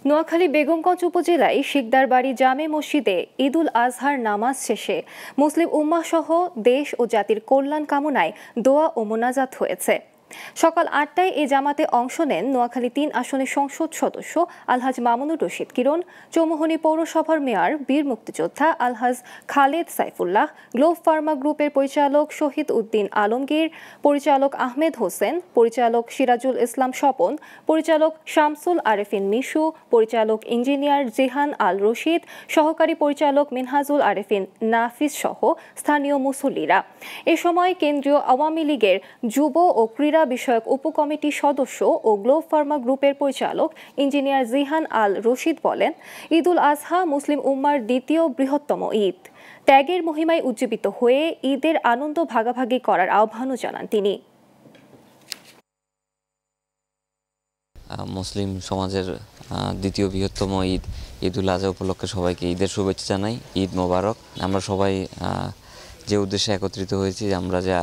নোয়াখালী বেগমগঞ্জ উপজেলায় শিকদারবাড়ি জামে মসজিদে ঈদুল আজহার নামাজ শেষে মুসলিম উম্মাহ সহ দেশ ও জাতির কল্যাণ কামনায় দোয়া ও মোনাজাত হয়েছে। সকাল ৮টায় এই জামাতে অংশ নেন নোয়াখালী ৩ আসনের সংসদ সদস্য আলহাজ মামুনুর রশিদ কিরণ, চৌমুহনী পৌরসভার মেয়র বীর মুক্তিযোদ্ধা আলহাজ খালেদ সাইফুল্লাহ, গ্লোব ফার্মা গ্রুপের পরিচালক শহীদ উদ্দিন আলমগীর, পরিচালক আহমেদ হোসেন, পরিচালক সিরাজুল ইসলাম স্বপন, পরিচালক শামসুল আরেফিন মিশু, পরিচালক ইঞ্জিনিয়ার জিহান আল রশিদ, সহকারী পরিচালক মিনহাজুল আরেফিন নাফিস সহ স্থানীয় মুসল্লিরা। এ সময় কেন্দ্রীয় আওয়ামী লীগের যুব ও ক্রীড়া বিষয়ক উপকমিটির সদস্য ও গ্লোব ফার্মা গ্রুপের পরিচালক ইঞ্জিনিয়ার জিহান আল রশিদ বলেন, ঈদুল আজহা মুসলিম উম্মার দ্বিতীয় বৃহত্তম ঈদ। ত্যাগের মহিমায় উজ্জীবিত হয়ে ঈদের আনন্দ ভাগাভাগি করার আহ্বানও জানান তিনি। মুসলিম সমাজের দ্বিতীয় বৃহত্তম ঈদ ঈদুল আজহা উপলক্ষে সবাইকে ঈদের শুভেচ্ছা জানাই। ঈদ মোবারক। আমরা সবাই যে উদ্দেশ্যে একত্রিত হয়েছি, আমরা যা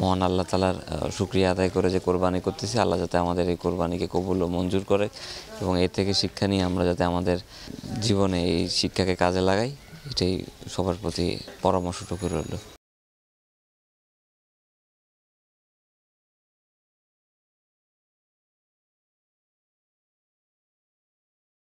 মহান আল্লাহ তাআলার শুকরিয়া আদায় করে যে কোরবানি করতেছি, আল্লাহ যাতে আমাদের এই কোরবানিকে কবুল ও মঞ্জুর করে এবং এর থেকে শিক্ষা নিয়ে আমরা যাতে আমাদের জীবনে এই শিক্ষাকে কাজে লাগাই, এটাই সবার প্রতি পরামর্শটুকু রইল।